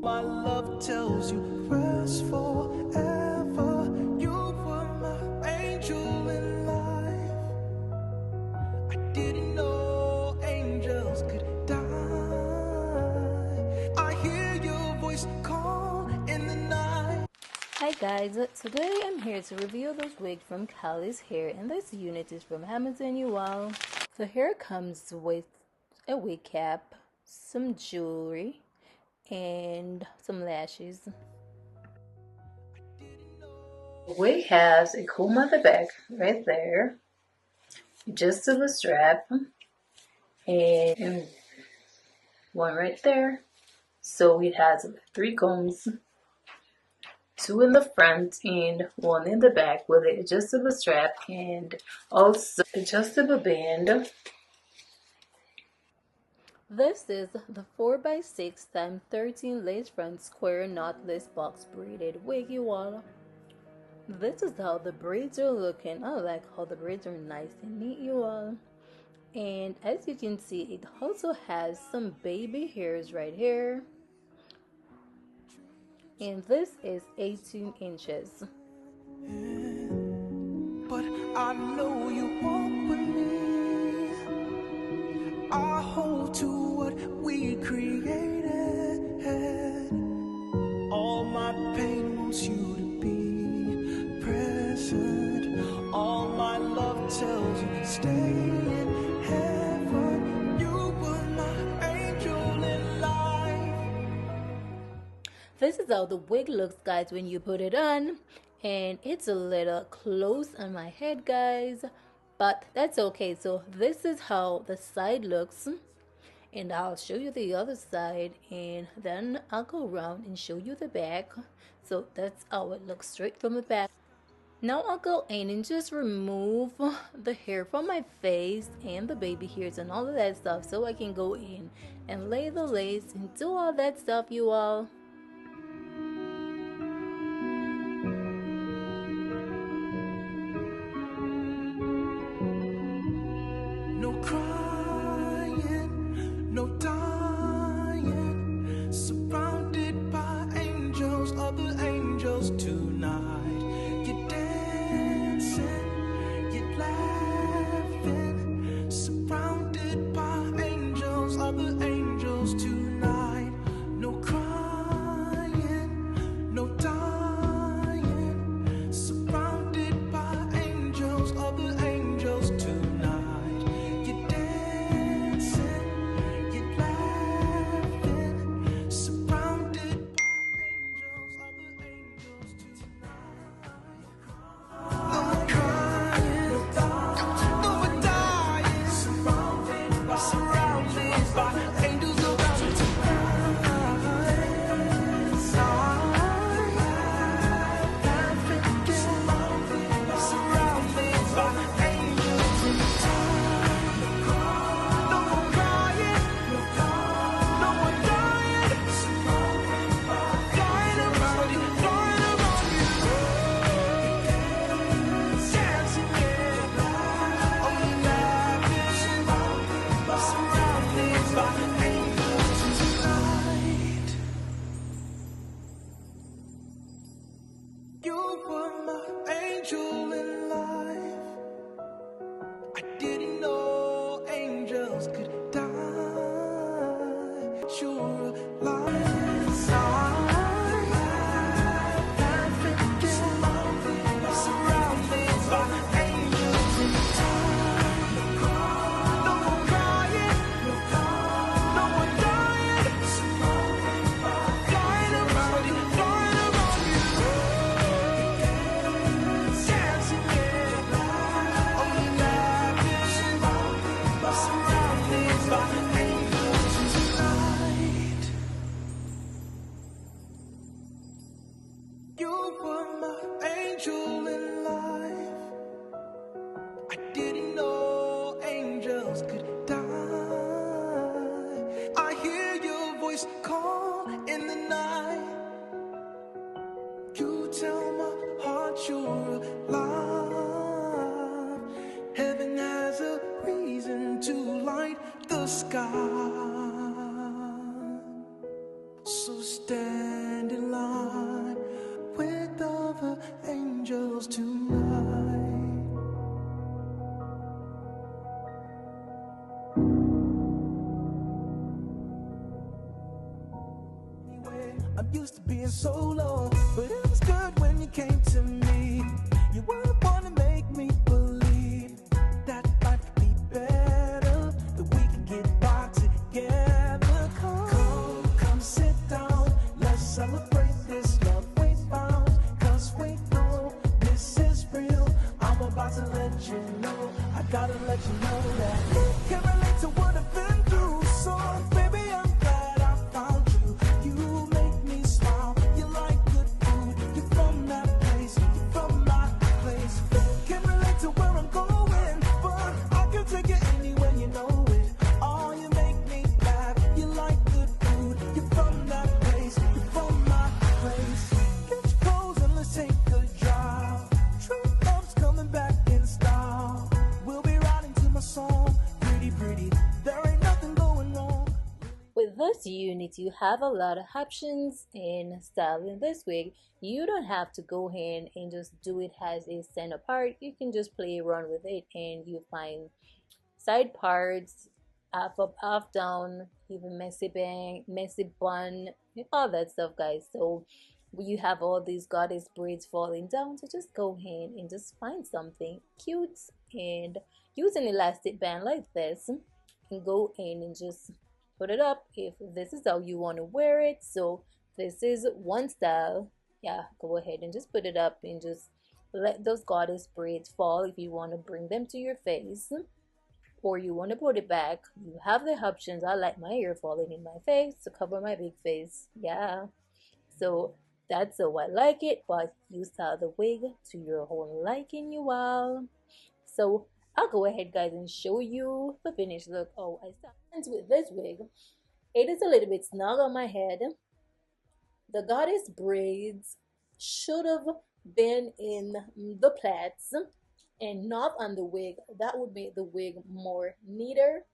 My love tells you rest forever. You were my angel in life. I didn't know angels could die. I hear your voice call in the night. Hi guys, today I'm here to review this wig from Callie's Hair, and this unit is from Amazon, you all. So here comes with a wig cap, some jewelry, and some lashes. The wig has a comb at the back right there, adjustable strap, and one right there. So it has 3 combs, 2 in the front and 1 in the back with an adjustable strap and also adjustable band. This is the 4x6 x 13 lace front square knotless box braided wig, you all. This is how the braids are looking. I like how the braids are nice and neat, you all. And as you can see, it also has some baby hairs right here. And this is 18 inches. But I know you won't believe. I hold to what we created. All my pain wants you to be present. All my love tells you stay in heaven. You were my angel in life. This is how the wig looks, guys, when you put it on. And it's a little close on my head, guys, but that's okay. So this is how the side looks, and I'll show you the other side, and then I'll go around and show you the back. So that's how it looks straight from the back. Now I'll go in and just remove the hair from my face and the baby hairs and all of that stuff, so I can go in and lay the lace and do all that stuff, you all. No crying, no dying, surrounded by angels, other angels tonight. You're dancing, you're laughing, surrounded by angels, other angels tonight. No crying, no dying, surrounded by angels, other angels tonight. You were my angel in life. I didn't know angels could die. You're alive. You were my angel in life. I didn't know angels could die. I hear your voice call in the night. You tell my heart you're alive. Heaven has a reason to light the sky. So stand used to being solo, but it was good when you came to me. You were the one to make me believe that life could be better, that we can get by together. Come sit down, let's celebrate this love we found, 'cause we know this is real. I'm about to let you know, I gotta let you know that can't relate to what I've been through, so baby I'm glad I found you. You make me smile, you like good food, you're from that place, you're from my place. Can't relate to where I'm going, but I can take it anywhere, you know it. Oh, you make me laugh, you like good food, you're from that place, you're from my place. Get your clothes and let's take a drive. True love's coming back in style. We'll be riding to my song, pretty pretty, there ain't nothing going wrong. With this unit, you have a lot of options in styling this wig. You don't have to go in and just do it as a center part. You can just play around with it and you find side parts, half up, half down, even messy bang, messy bun, all that stuff, guys. So you have all these goddess braids falling down, so just go ahead and just find something cute and use an elastic band like this and go in and just put it up if this is how you want to wear it. So this is one style. Yeah, go ahead and just put it up and just let those goddess braids fall. If you want to bring them to your face or you want to put it back, you have the options. I like my hair falling in my face to cover my big face. Yeah, so that's how I like it, but you style the wig to your own liking, you all. So I'll go ahead, guys, and show you the finished look. Oh, I start with this wig. It is a little bit snug on my head. The goddess braids should have been in the plaits and not on the wig. That would make the wig more neater.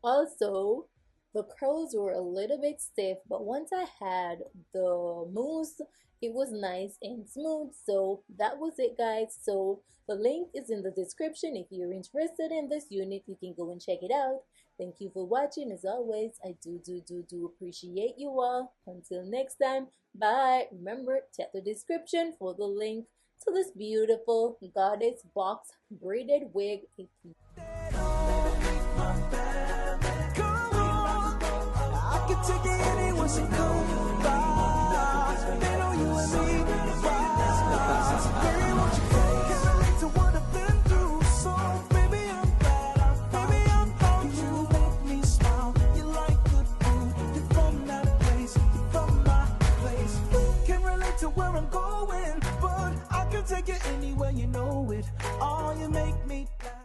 Also, the curls were a little bit stiff, but once I had the mousse, it was nice and smooth. So that was it, guys. So the link is in the description. If you're interested in this unit, you can go and check it out. Thank you for watching. As always, I do appreciate you all. Until next time, bye. Remember, check the description for the link to this beautiful goddess box braided wig. Take it anywhere, so come by. They know you and me. Baby, won't you come? Can't relate to what I've been through, so baby I'm glad I found you. You make me smile, you like good food, you're from that place, you're from my place. Can't relate to where I'm going, but I can take it anywhere, you know it. Oh, you make me laugh.